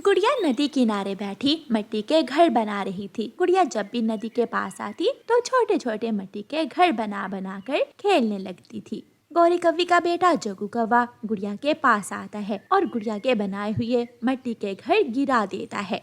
गुड़िया नदी किनारे बैठी मिट्टी के घर बना रही थी। गुड़िया जब भी नदी के पास आती तो छोटे छोटे मिट्टी के घर बना बना कर खेलने लगती थी। गौरी कव्वी का बेटा जग्गू कौवा गुड़िया के पास आता है और गुड़िया के बनाए हुए मिट्टी के घर गिरा देता है।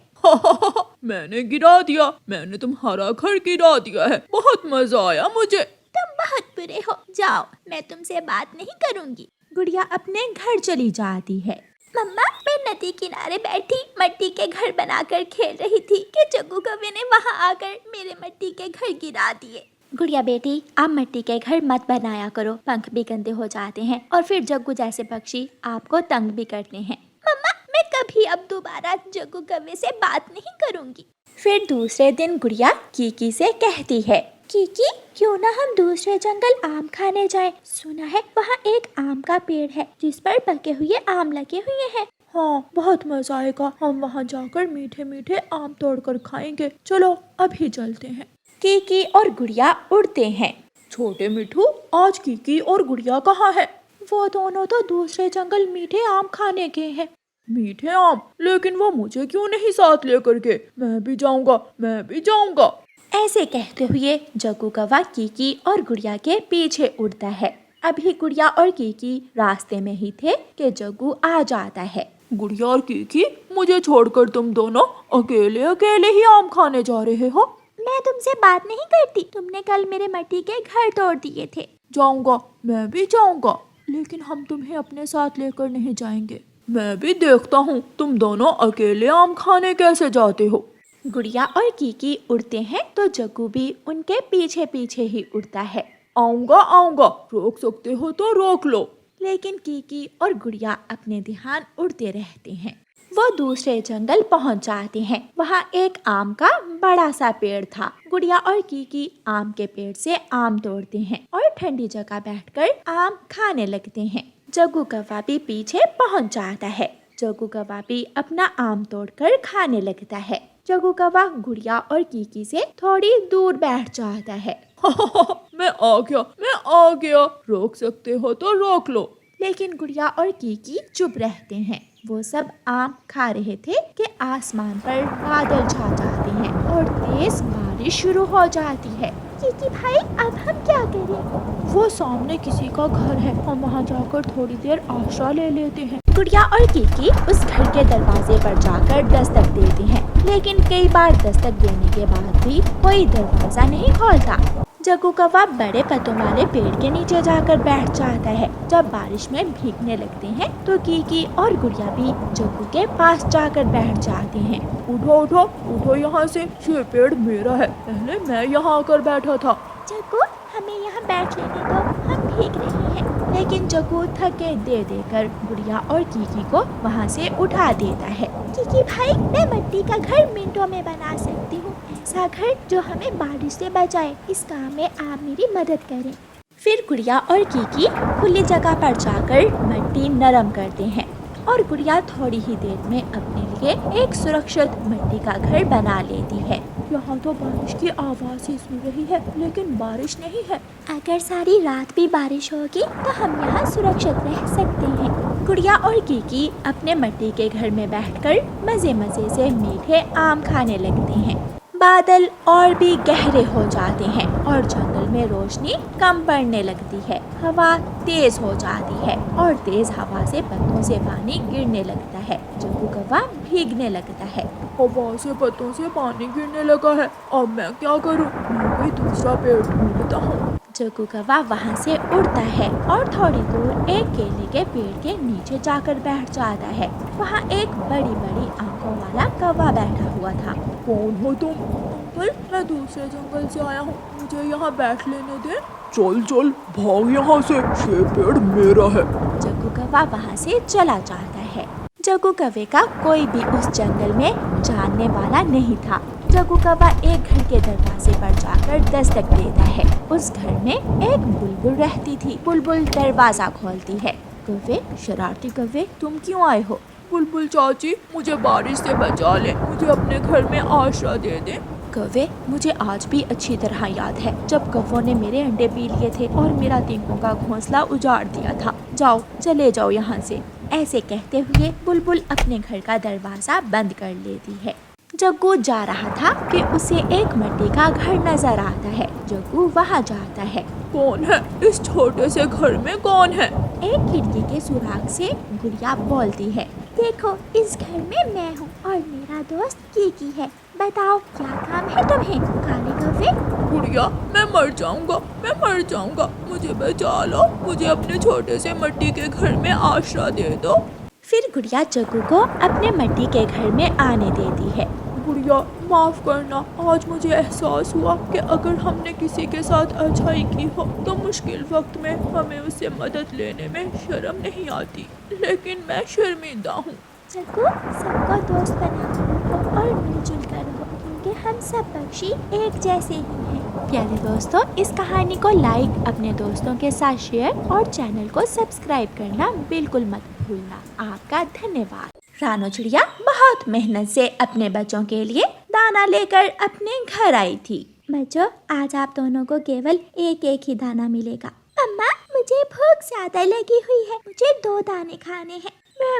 मैंने गिरा दिया, मैंने तुम्हारा घर गिरा दिया है, बहुत मजा आया मुझे। तुम बहुत बुरे हो, जाओ, मैं तुमसे बात नहीं करूँगी। गुड़िया अपने घर चली जाती है। मम्मा, मैं नदी किनारे बैठी मिट्टी के घर बनाकर खेल रही थी कि जग्गू कौवे ने वहाँ आकर मेरे मिट्टी के घर गिरा दिए। गुड़िया बेटी, आप मिट्टी के घर मत बनाया करो, पंख भी गंदे हो जाते हैं और फिर जग्गू जैसे पक्षी आपको तंग भी करते हैं। मम्मा, मैं कभी अब दोबारा जग्गू कौवे से बात नहीं करूँगी। फिर दूसरे दिन गुड़िया कीकी से कहती है, कीकी, क्यों ना हम दूसरे जंगल आम खाने जाएं? सुना है वहाँ एक आम का पेड़ है जिस पर पके हुए आम लगे हुए हैं। हाँ, बहुत मजा आएगा, हम वहाँ जाकर मीठे मीठे आम तोड़कर खाएंगे। चलो अभी चलते हैं। कीकी और गुड़िया उड़ते हैं। छोटे मिठू, आज कीकी और गुड़िया कहाँ है? वो दोनों तो दूसरे जंगल मीठे आम खाने गए हैं। मीठे आम? लेकिन वो मुझे क्यों नहीं साथ लेकर के? मैं भी जाऊंगा, मैं भी जाऊंगा। ऐसे कहते हुए जग्गू कौवा कीकी और गुड़िया के पीछे उड़ता है। अभी गुड़िया और कीकी रास्ते में ही थे कि जग्गू आ जाता है। गुड़िया और कीकी, मुझे छोड़कर तुम दोनों अकेले अकेले ही आम खाने जा रहे हो? मैं तुमसे बात नहीं करती, तुमने कल मेरे मिट्टी के घर तोड़ दिए थे। जाऊंगा, मैं भी जाऊंगा, लेकिन हम तुम्हें अपने साथ लेकर नहीं जाएंगे। मैं भी देखता हूँ तुम दोनों अकेले आम खाने कैसे जाते हो। गुड़िया और कीकी उड़ते हैं तो जग्गू भी उनके पीछे पीछे ही उड़ता है। आऊंगा आऊंगा, रोक सकते हो तो रोक लो। लेकिन कीकी और गुड़िया अपने ध्यान उड़ते रहते हैं। वो दूसरे जंगल पहुंच जाते हैं। वहाँ एक आम का बड़ा सा पेड़ था। गुड़िया और कीकी आम के पेड़ से आम तोड़ते हैं और ठंडी जगह बैठकर आम खाने लगते हैं। जग्गू कौवा भी पीछे पहुंच जाता है। जग्गू कौवा भी अपना आम तोड़कर खाने लगता है। जग्गू कौवा गुड़िया और कीकी से थोड़ी दूर बैठ जाता है। मैं आ गया, रोक सकते हो तो रोक लो। लेकिन गुड़िया और कीकी चुप रहते हैं। वो सब आम खा रहे थे कि आसमान पर बादल छा जाते हैं और तेज बारिश शुरू हो जाती है। कीकी भाई, अब हम क्या करें? वो सामने किसी का घर है, हम वहाँ जाकर थोड़ी देर आश्रय ले लेते हैं। गुड़िया और कीकी उस घर के दरवाजे पर जाकर दस्तक देते हैं, लेकिन कई बार दस्तक देने के बाद भी कोई दरवाजा नहीं खोलता। जग्गू कौवा बड़े पत्तों वाले पेड़ के नीचे जाकर बैठ जाता है। जब बारिश में भीगने लगते हैं तो कीकी और गुड़िया भी जग्गू के पास जाकर बैठ जाते हैं। उठो उठो उठो यहाँ से, ये पेड़ मेरा है, पहले मैं यहाँ आकर बैठा था। जग्गू, हमें यहाँ बैठ लेने दो, हम भीग रहे हैं। लेकिन जग्गू थके दे देकर गुड़िया और कीकी को वहाँ से उठा देता है। कीकी भाई, मैं मिट्टी का घर मिनटों में बना सकती हूँ, ऐसा घर जो हमें बारिश से बचाए। इस काम में आप मेरी मदद करें। फिर गुड़िया और कीकी खुली जगह पर जाकर मिट्टी नरम करते हैं और गुड़िया थोड़ी ही देर में अपने लिए एक सुरक्षित मिट्टी का घर बना लेती है। यहाँ तो बारिश की आवाज़ ही सुन रही है, लेकिन बारिश नहीं है। अगर सारी रात भी बारिश होगी तो हम यहाँ सुरक्षित रह सकते हैं। गुड़िया और कीकी अपने मिट्टी के घर में बैठकर मजे मजे से मीठे आम खाने लगते हैं। बादल और भी गहरे हो जाते हैं और जंगल में रोशनी कम पड़ने लगती है। हवा तेज हो जाती है और तेज हवा से पत्तों से पानी गिरने लगता है। जग्गू कौवा भीगने लगता है। हवा से पत्तों से पानी गिरने लगा है, अब मैं क्या करूं? मैं कोई दूसरा पेड़ ढूंढता हूँ। जग्गू कौवा वहाँ से उड़ता है और थोड़ी दूर एक केले के पेड़ के नीचे जाकर बैठ जाता है। वहाँ एक बड़ी बड़ी आंखों वाला कौवा बैठा हुआ था। कौन हो तुम? अंकल, मैं दूसरे जंगल से आया हूँ, मुझे यहाँ बैठ लेने दे। चल चल भाग यहाँ से, ये पेड़ मेरा है। जग्गू कौवा वहाँ से चला जाता है। जग्गू कौवे का कोई भी उस जंगल में जानने वाला नहीं था। जग्गू कौवा एक घर के दरवाजे पर जाकर दस्तक देता है। उस घर में एक बुलबुल रहती थी। बुलबुल दरवाजा खोलती है। कौवे, शरारती कौवे, तुम क्यों आए हो? बुलबुल चाची, मुझे बारिश से बचा ले, मुझे अपने घर में आश्रय दे दे। कौवे, मुझे आज भी अच्छी तरह याद है जब कौवों ने मेरे अंडे पी लिए थे और मेरा तीनों का घोंसला उजाड़ दिया था। जाओ, चले जाओ यहाँ से। ऐसे कहते हुए बुलबुल अपने घर का दरवाजा बंद कर लेती है। जग्गू जा रहा था कि उसे एक मिट्टी का घर नजर आता है। जग्गू वहाँ जाता है। कौन है इस छोटे से घर में? कौन है? एक खिड़की के सुराग से गुड़िया बोलती है, देखो इस घर में मैं हूँ और मेरा दोस्त कीकी है। बताओ क्या काम है तुम्हें? खाने कौवे? गुड़िया, मैं मर जाऊंगा, मुझे बचा लो, मुझे अपने छोटे से मिट्टी के घर में आश्रय दे दो। फिर गुड़िया जग्गू को अपने मिट्टी के घर में आने देती है। गुड़िया, माफ करना, आज मुझे एहसास हुआ कि अगर हमने किसी के साथ अच्छाई की हो तो मुश्किल वक्त में हमें उससे मदद लेने में शर्म नहीं आती, लेकिन मैं शर्मिंदा हूँ। जग्गू, सबको दोस्त बनाकर रखो और मिलजुल कर रहो, क्योंकि हम सब पक्षी एक जैसे ही हैं। प्यारे दोस्तों, इस कहानी को लाइक, अपने दोस्तों के साथ शेयर और चैनल को सब्सक्राइब करना बिल्कुल मत भूलना। आपका धन्यवाद। रानो चिड़िया बहुत मेहनत से अपने बच्चों के लिए दाना लेकर अपने घर आई थी। बच्चों, आज आप दोनों को केवल एक एक ही दाना मिलेगा। अम्मा, मुझे भूख ज्यादा लगी हुई है, मुझे 2 दाने खाने हैं। मैं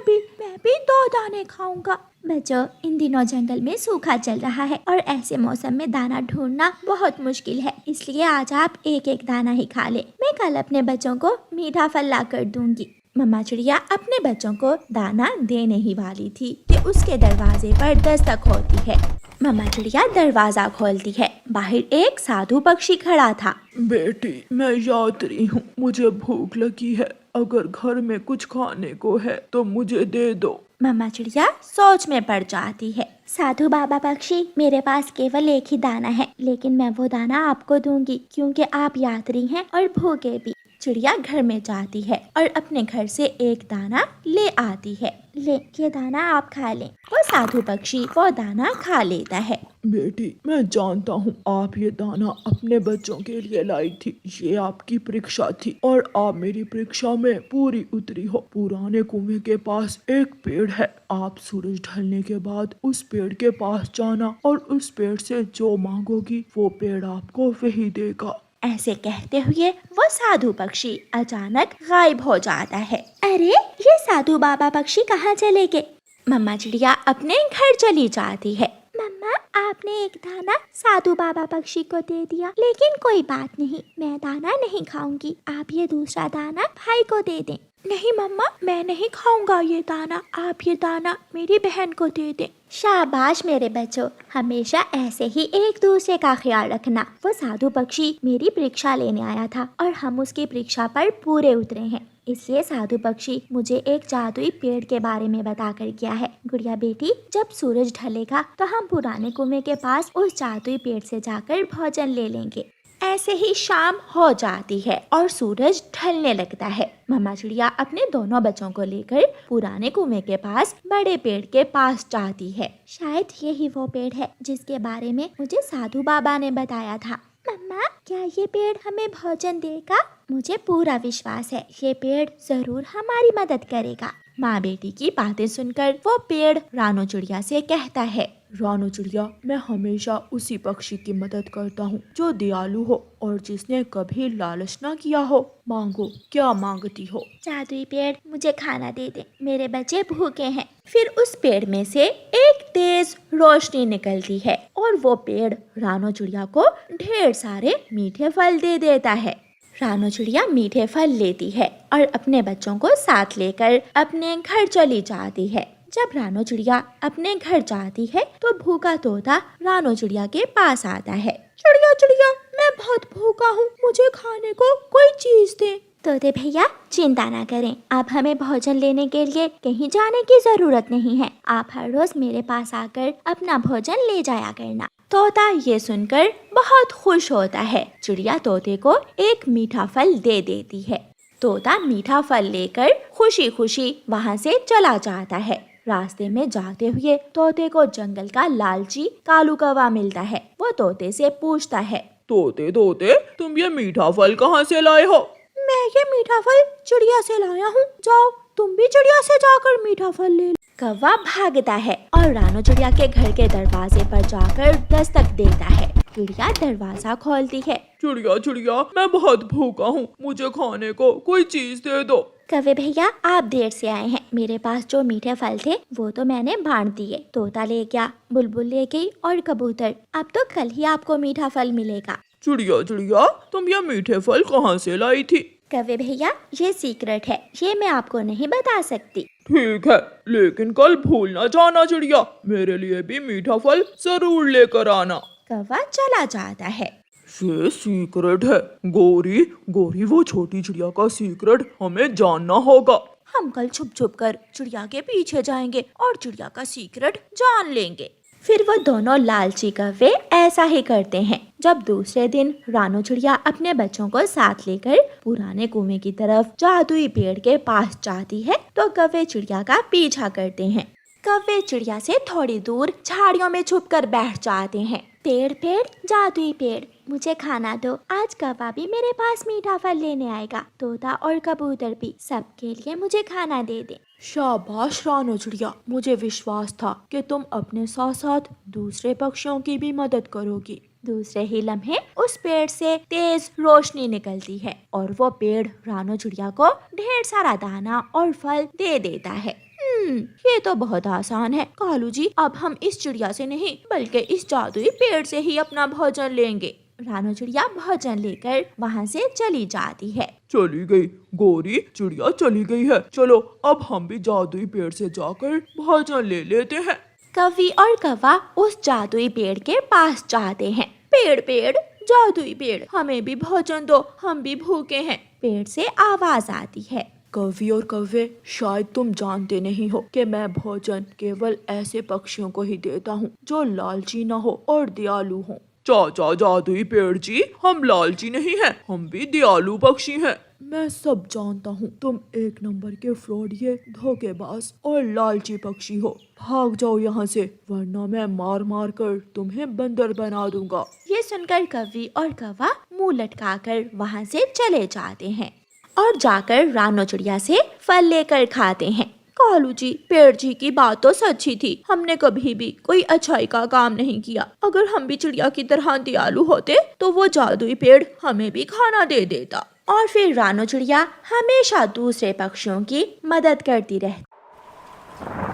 भी 2 दाने खाऊंगा। बच्चों, इन दिनों जंगल में सूखा चल रहा है और ऐसे मौसम में दाना ढूंढना बहुत मुश्किल है, इसलिए आज आप एक एक दाना ही खा ले। मैं कल अपने बच्चों को मीठा फल ला कर दूंगी। मम्मा चिड़िया अपने बच्चों को दाना देने ही वाली थी कि उसके दरवाजे पर दस्तक होती है। मम्मा चिड़िया दरवाजा खोलती है। बाहर एक साधु पक्षी खड़ा था। बेटी, मैं यात्री हूँ, मुझे भूख लगी है, अगर घर में कुछ खाने को है तो मुझे दे दो। मम्मा चिड़िया सोच में पड़ जाती है। साधु बाबा पक्षी, मेरे पास केवल एक ही दाना है, लेकिन मैं वो दाना आपको दूंगी क्योंकि आप यात्री हैं और भूखे भी। चिड़िया घर में जाती है और अपने घर से एक दाना ले आती है। ले, ये दाना आप खा लें। वो साधु पक्षी वो दाना खा लेता है। बेटी, मैं जानता हूँ आप ये दाना अपने बच्चों के लिए लाई थी, ये आपकी परीक्षा थी और आप मेरी परीक्षा में पूरी उतरी हो। पुराने कुएं के पास एक पेड़ है, आप सूरज ढलने के बाद उस पेड़ के पास जाना और उस पेड़ से जो मांगोगी वो पेड़ आपको वही देगा। ऐसे कहते हुए वो साधु पक्षी अचानक गायब हो जाता है। अरे, ये साधु बाबा पक्षी कहाँ चले गए? मम्मा चिड़िया अपने घर चली जाती है। मम्मा, आपने एक दाना साधु बाबा पक्षी को दे दिया, लेकिन कोई बात नहीं, मैं दाना नहीं खाऊंगी। आप ये दूसरा दाना भाई को दे दें। नहीं मम्मा, मैं नहीं खाऊंगा ये दाना, आप ये दाना मेरी बहन को दे दें। शाबाश मेरे बच्चों, हमेशा ऐसे ही एक दूसरे का ख्याल रखना। वो साधु पक्षी मेरी परीक्षा लेने आया था और हम उसकी परीक्षा पर पूरे उतरे हैं, इसलिए साधु पक्षी मुझे एक जादुई पेड़ के बारे में बता कर गया है। गुड़िया बेटी, जब सूरज ढलेगा तो हम पुराने कुएं के पास उस जादुई पेड़ से जाकर भोजन ले लेंगे। ऐसे ही शाम हो जाती है और सूरज ढलने लगता है। मम्मा चिड़िया अपने दोनों बच्चों को लेकर पुराने कुएं के पास बड़े पेड़ के पास जाती है। शायद यही वो पेड़ है जिसके बारे में मुझे साधु बाबा ने बताया था। मम्मा, क्या ये पेड़ हमें भोजन देगा? मुझे पूरा विश्वास है ये पेड़ जरूर हमारी मदद करेगा। माँ बेटी की बातें सुनकर वो पेड़ रानो चिड़िया से कहता है, रानो चिड़िया, मैं हमेशा उसी पक्षी की मदद करता हूँ जो दयालु हो और जिसने कभी लालच ना किया हो। मांगो, क्या मांगती हो? जादुई पेड़, मुझे खाना दे दे, मेरे बच्चे भूखे हैं। फिर उस पेड़ में से एक तेज रोशनी निकलती है और वो पेड़ रानो चिड़िया को ढेर सारे मीठे फल दे देता है। रानो चिड़िया मीठे फल लेती है और अपने बच्चों को साथ लेकर अपने घर चली जाती है। जब रानो चिड़िया अपने घर जाती है तो भूखा तोता रानो चिड़िया के पास आता है। चिड़िया चिड़िया, मैं बहुत भूखा हूँ, मुझे खाने को कोई चीज दे। तोते भैया, चिंता ना करें, अब हमें भोजन लेने के लिए कहीं जाने की जरूरत नहीं है। आप हर रोज मेरे पास आकर अपना भोजन ले जाया करना। तोता ये सुनकर बहुत खुश होता है। चिड़िया तोते को एक मीठा फल दे देती है। तोता मीठा फल लेकर खुशी खुशी वहाँ से चला जाता है। रास्ते में जाते हुए तोते को जंगल का लालची कालू कौवा मिलता है। वो तोते से पूछता है, तोते तोते, तुम ये मीठा फल कहाँ से लाए हो? मैं ये मीठा फल चिड़िया से लाया हूँ, जाओ तुम भी चिड़िया से जाकर मीठा फल ले लो। कौवा भागता है और रानो चिड़िया के घर के दरवाजे पर जाकर दस्तक देता है। चिड़िया दरवाजा खोलती है। चिड़िया चिड़िया, मैं बहुत भूखा हूँ, मुझे खाने को कोई चीज दे दो। कौवे भैया आप देर से आए हैं। मेरे पास जो मीठे फल थे वो तो मैंने बांट दिए। तोता ले गया, बुलबुल ले गई और कबूतर। अब तो कल ही आपको मीठा फल मिलेगा। चिड़िया चिड़िया, तुम ये मीठे फल कहाँ से लाई थी? कौवे भैया ये सीक्रेट है, ये मैं आपको नहीं बता सकती। ठीक है, लेकिन कल भूल ना जाना चिड़िया, मेरे लिए भी मीठा फल जरूर लेकर आना। कौवा चला जाता है। ये सीक्रेट है। गोरी गोरी, वो छोटी चिड़िया का सीक्रेट हमें जानना होगा। हम कल छुप छुप कर चिड़िया के पीछे जाएंगे और चिड़िया का सीक्रेट जान लेंगे। फिर वो दोनों लालची कौवे ऐसा ही करते हैं। जब दूसरे दिन रानू चिड़िया अपने बच्चों को साथ लेकर पुराने कुएं की तरफ जादुई पेड़ के पास जाती है तो कौवे चिड़िया का पीछा करते हैं। कौवे चिड़िया से थोड़ी दूर झाड़ियों में छुप कर बैठ जाते हैं। पेड़ पेड़ जादुई पेड़, मुझे खाना दो। आज कौवा भी मेरे पास मीठा फल लेने आएगा, तोता और कबूतर भी, सबके लिए मुझे खाना दे दे। शाबाश रानू चिड़िया, मुझे विश्वास था कि तुम अपने साथ साथ दूसरे पक्षियों की भी मदद करोगी। दूसरे ही लम्हे उस पेड़ से तेज रोशनी निकलती है और वो पेड़ रानू चिड़िया को ढेर सारा दाना और फल दे देता है। ये तो बहुत आसान है कालू जी, अब हम इस चिड़िया से नहीं बल्कि इस जादुई पेड़ से ही अपना भोजन लेंगे। रानू चिड़िया भोजन लेकर वहाँ से चली जाती है। चली गई गोरी, चिड़िया चली गई है। चलो अब हम भी जादुई पेड़ से जाकर भोजन ले लेते हैं। कौवी और कौवा उस जादुई पेड़ के पास जाते हैं। पेड़ पेड़ जादुई पेड़, हमें भी भोजन दो, हम भी भूखे हैं। पेड़ से आवाज आती है। कौवी और कौवे, शायद तुम जानते नहीं हो कि मैं भोजन केवल ऐसे पक्षियों को ही देता हूँ जो लालची न हो और दयालु हो। चाचा जादुई पेड़ जी, हम लालची नहीं हैं, हम भी दयालु पक्षी हैं। मैं सब जानता हूँ, तुम एक नंबर के फ्रॉडिये, धोखेबाज और लालची पक्षी हो। भाग जाओ यहाँ से, वरना मैं मार मार कर तुम्हें बंदर बना दूंगा। ये सुनकर कौवी और कौवा मुंह लटकाकर वहाँ से चले जाते हैं और जाकर रानू चिड़िया से फल लेकर खाते हैं। कालू जी, पेड़ जी की बात तो सच्ची थी, हमने कभी भी कोई अच्छाई का काम नहीं किया। अगर हम भी चिड़िया की तरह दयालु होते तो वो जादुई पेड़ हमें भी खाना दे देता। और फिर रानू चिड़िया हमेशा दूसरे पक्षियों की मदद करती रहती।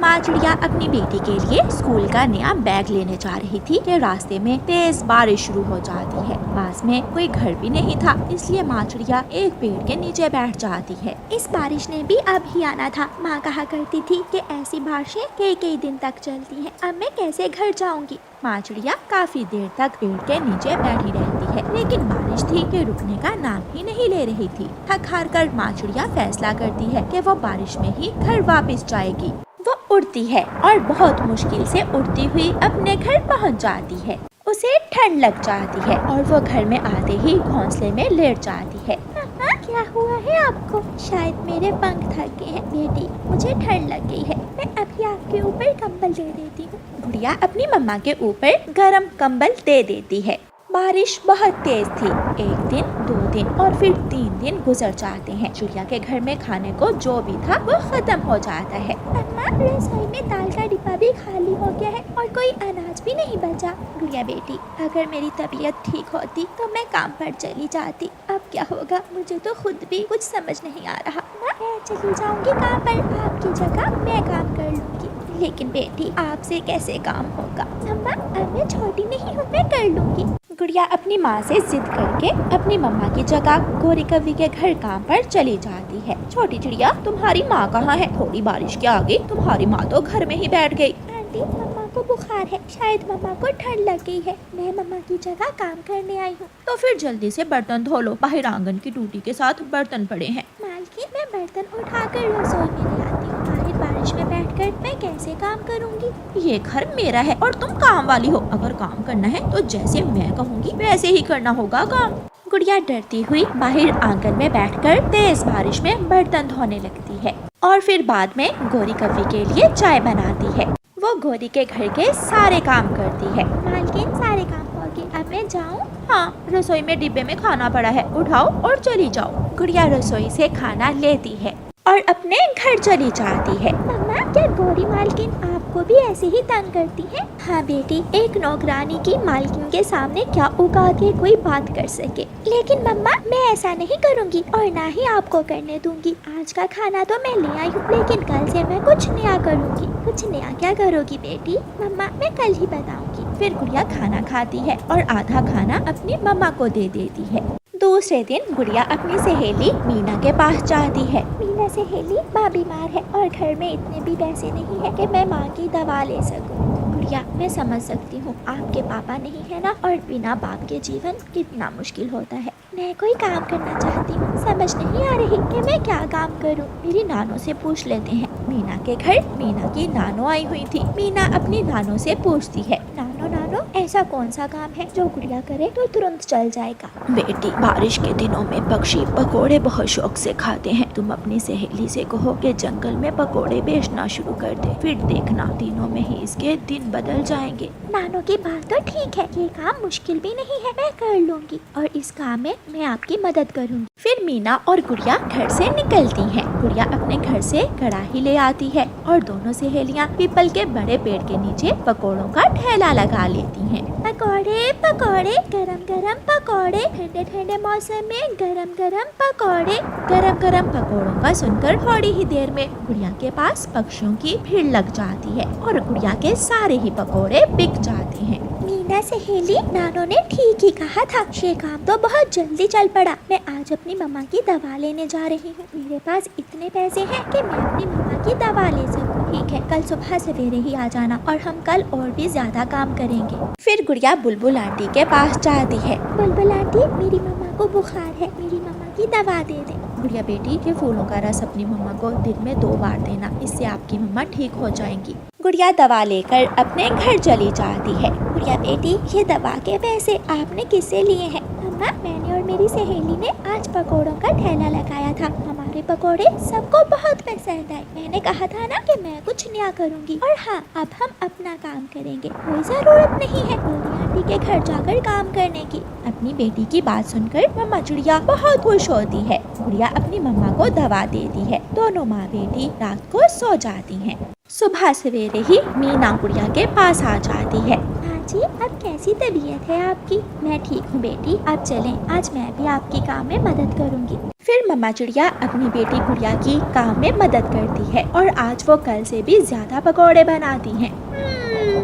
माँ चिड़िया अपनी बेटी के लिए स्कूल का नया बैग लेने जा रही थी कि रास्ते में तेज बारिश शुरू हो जाती है। पास में कोई घर भी नहीं था, इसलिए माँ चिड़िया एक पेड़ के नीचे बैठ जाती है। इस बारिश ने भी अब ही आना था। माँ कहा करती थी कि ऐसी बारिशें कई दिन तक चलती हैं। अब मैं कैसे घर जाऊंगी। माँ चिड़िया काफी देर तक पेड़ के नीचे बैठी रहती है, लेकिन बारिश थी कि रुकने का नाम ही नहीं ले रही थी। थक हार कर माँ चिड़िया फैसला करती है कि वो बारिश में ही घर वापस जाएगी। वो उड़ती है और बहुत मुश्किल से उड़ती हुई अपने घर पहुंच जाती है। उसे ठंड लग जाती है और वो घर में आते ही घोंसले में लेट जाती है। मम्मा, क्या हुआ है आपको? शायद मेरे पंख थक गए हैं। बेटी, मुझे ठंड लग गई है, मैं अभी आपके ऊपर कंबल दे देती हूँ। गुड़िया अपनी मम्मा के ऊपर गरम कंबल दे देती है। बारिश बहुत तेज थी। एक दिन, 2 दिन और फिर 3 दिन गुजर जाते हैं। चिड़िया के घर में खाने को जो भी था वो खत्म हो जाता है। अम्मा, रसोई में दाल का डिब्बा भी खाली हो गया है और कोई अनाज भी नहीं बचा। गुड़िया बेटी, अगर मेरी तबीयत ठीक होती तो मैं काम पर चली जाती। अब क्या होगा, मुझे तो खुद भी कुछ समझ नहीं आ रहा। मैं चली जाऊंगी काम पर, आपकी जगह मैं काम कर लूंगी। लेकिन बेटी, आपसे कैसे काम होगा? अम्मा, अब मैं छोटी नहीं हूँ, मैं कर लूंगी। गुड़िया अपनी माँ से जिद करके अपनी मम्मा की जगह गोरी कौवी के घर काम पर चली जाती है। छोटी चिड़िया, तुम्हारी माँ कहाँ है? थोड़ी बारिश के आगे तुम्हारी माँ तो घर में ही बैठ गई। आंटी, मम्मा को बुखार है, शायद मम्मा को ठंड लग गई है। मैं मम्मा की जगह काम करने आई हूँ। तो फिर जल्दी से बर्तन धो लो, बाहर आंगन की टूटी के साथ बर्तन पड़े हैं। मालकिन, मैं बर्तन उठाकर रसोई में ले आती हूँ। बाहर बारिश में बैठकर मैं कैसे काम करूँगी? ये घर मेरा है और तुम काम वाली हो। अगर काम करना है तो जैसे मैं कहूँगी वैसे ही करना होगा काम। गुड़िया डरती हुई बाहर आंगन में बैठकर तेज बारिश में बर्तन धोने लगती है और फिर बाद में गोरी कौवी के लिए चाय बनाती है। वो गोरी के घर के सारे काम करती है। मालकिन, सारे काम हो गए, अब मैं जाऊँ? हाँ, रसोई में डिब्बे में खाना पड़ा है, उठाओ और चली जाओ। गुड़िया रसोई से खाना लेती है और अपने घर चली जाती है। मम्मा, क्या गोरी मालकिन आप आपको भी ऐसे ही तंग करती हैं? हाँ बेटी, एक नौकरानी की मालकिन के सामने क्या उगा के कोई बात कर सके। लेकिन मम्मा, मैं ऐसा नहीं करूँगी और ना ही आपको करने दूंगी। आज का खाना तो मैं ले आई हूँ, लेकिन कल से मैं कुछ नया करूँगी। कुछ नया क्या करोगी बेटी? मम्मा, मैं कल ही बताऊंगी। फिर गुड़िया खाना खाती है और आधा खाना अपनी मम्मा को दे देती है। दूसरे दिन गुड़िया अपनी सहेली मीना के पास जाती है। मीना सहेली, माँ बीमार है और घर में इतने भी पैसे नहीं है कि मैं माँ की दवा ले सकूं। गुड़िया, मैं समझ सकती हूँ, आपके पापा नहीं है ना, और बिना बाप के जीवन कितना मुश्किल होता है। मैं कोई काम करना चाहती हूँ, समझ नहीं आ रही कि मैं क्या काम करूँ। मेरी नानों से पूछ लेते हैं। मीना के घर मीना की नानो आई हुई थी। मीना अपनी नानो से पूछती है, नानो नानो, ऐसा कौन सा काम है जो गुड़िया करे तो तुरंत चल जाएगा? बेटी, बारिश के दिनों में पक्षी पकोड़े बहुत शौक से खाते हैं। तुम अपनी सहेली से कहो कि जंगल में पकोड़े बेचना शुरू कर दे, फिर देखना दिनों में ही इसके दिन बदल जाएंगे। नानो की बात तो ठीक है, ये काम मुश्किल भी नहीं है, मैं कर लूंगी और इस काम में मैं आपकी मदद करूंगी। फिर मीना और गुड़िया घर से निकलती हैं। गुड़िया अपने घर से कड़ाही ले आती है और दोनों सहेलियां पीपल के बड़े पेड़ के नीचे पकोड़ों का ठेला लगा लेती हैं। पकोड़े पकोड़े, गरम गरम पकोड़े, ठंडे ठंडे मौसम में गरम गरम पकोड़े। गरम गरम पकोड़ों का सुनकर थोड़ी ही देर में गुड़िया के पास पक्षियों की भीड़ लग जाती है और गुड़िया के सारे ही पकोड़े बिक जाते हैं। मीना सहेली, नानो ने ठीक ही कहा था, ये काम तो बहुत जल्दी चल पड़ा। मैं आज अपनी मम्मा की दवा लेने जा रही हूँ। मेरे पास इतने पैसे हैं कि मैं अपनी मम्मा की दवा ले सकूँ। ठीक है, कल सुबह सवेरे ही आ जाना और हम कल और भी ज्यादा काम करेंगे। फिर गुड़िया बुलबुल आंटी के पास जाती है। बुलबुल आंटी, मेरी मम्मा को बुखार है, मेरी मम्मा की दवा दे दे। गुड़िया बेटी, ये फूलों का रस अपनी मम्मा को दिन में 2 बार देना, इससे आपकी मम्मा ठीक हो जाएंगी। गुड़िया दवा लेकर अपने घर चली जाती है। गुड़िया बेटी, ये दवा के पैसे आपने किससे लिए हैं? मम्मा, मैंने और मेरी सहेली ने आज पकोड़ों का ठेला लगाया था। हमारे पकोड़े सबको बहुत पसंद आए। मैंने कहा था ना कि मैं कुछ नया करूँगी। और हाँ, अब हम अपना काम करेंगे, कोई जरूरत नहीं है गोरी आंटी के घर जाकर काम करने की। अपनी बेटी की बात सुनकर मम्मा चिड़िया बहुत खुश होती है। गुड़िया अपनी मम्मा को दवा देती है। दोनों माँ बेटी रात को सो जाती हैं। सुबह सवेरे ही मीना गुड़िया के पास आ जाती है। हाँ जी, अब कैसी तबीयत है आपकी? मैं ठीक हूँ बेटी, अब चलें, आज मैं भी आपकी काम में मदद करूँगी। फिर मम्मा चिड़िया अपनी बेटी गुड़िया की काम में मदद करती है और आज वो कल से भी ज्यादा पकौड़े बनाती हैं।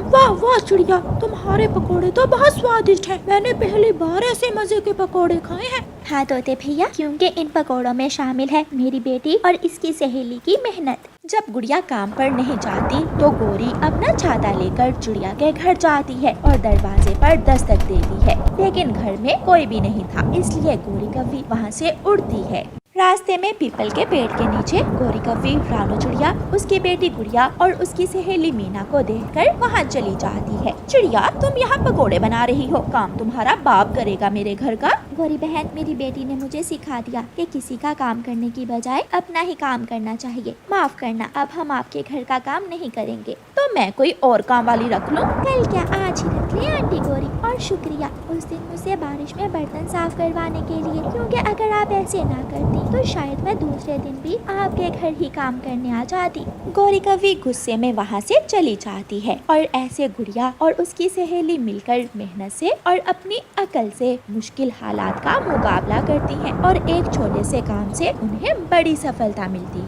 वाह वाह चिड़िया, तुम्हारे पकोड़े तो बहुत स्वादिष्ट हैं। मैंने पहली बार ऐसे मजे के पकोड़े खाए हैं। हाँ तोते भैया, क्योंकि इन पकोड़ों में शामिल है मेरी बेटी और इसकी सहेली की मेहनत। जब गुड़िया काम पर नहीं जाती तो गोरी अपना छाता लेकर चिड़िया के घर जाती है और दरवाजे पर दस्तक देती है, लेकिन घर में कोई भी नहीं था, इसलिए गोरी कव्वी वहाँ से उड़ती है। रास्ते में पीपल के पेड़ के नीचे गोरी कव्वी, रानू चिड़िया, उसकी बेटी गुड़िया और उसकी सहेली मीना को देखकर वहाँ चली जाती है। चिड़िया, तुम यहाँ पकोड़े बना रही हो, काम तुम्हारा बाप करेगा मेरे घर का। गोरी बहन, मेरी बेटी ने मुझे सिखा दिया कि किसी का काम करने की बजाय अपना ही काम करना चाहिए। माफ करना, अब हम आपके घर का काम नहीं करेंगे। तो मैं कोई और काम वाली रख लूं? कल क्या, आज ही रख ले आंटी गोरी। और शुक्रिया उस दिन मुझसे बारिश में बर्तन साफ करवाने के लिए, क्योंकि अगर आप ऐसे ना करती तो शायद मैं दूसरे दिन भी आपके घर ही काम करने आ जाती। गोरी कव्वी गुस्से में वहाँ से चली जाती है और ऐसे गुड़िया और उसकी सहेली मिलकर मेहनत से और अपनी अकल से मुश्किल हालात का मुकाबला करती हैं और एक छोटे से काम से उन्हें बड़ी सफलता मिलती है।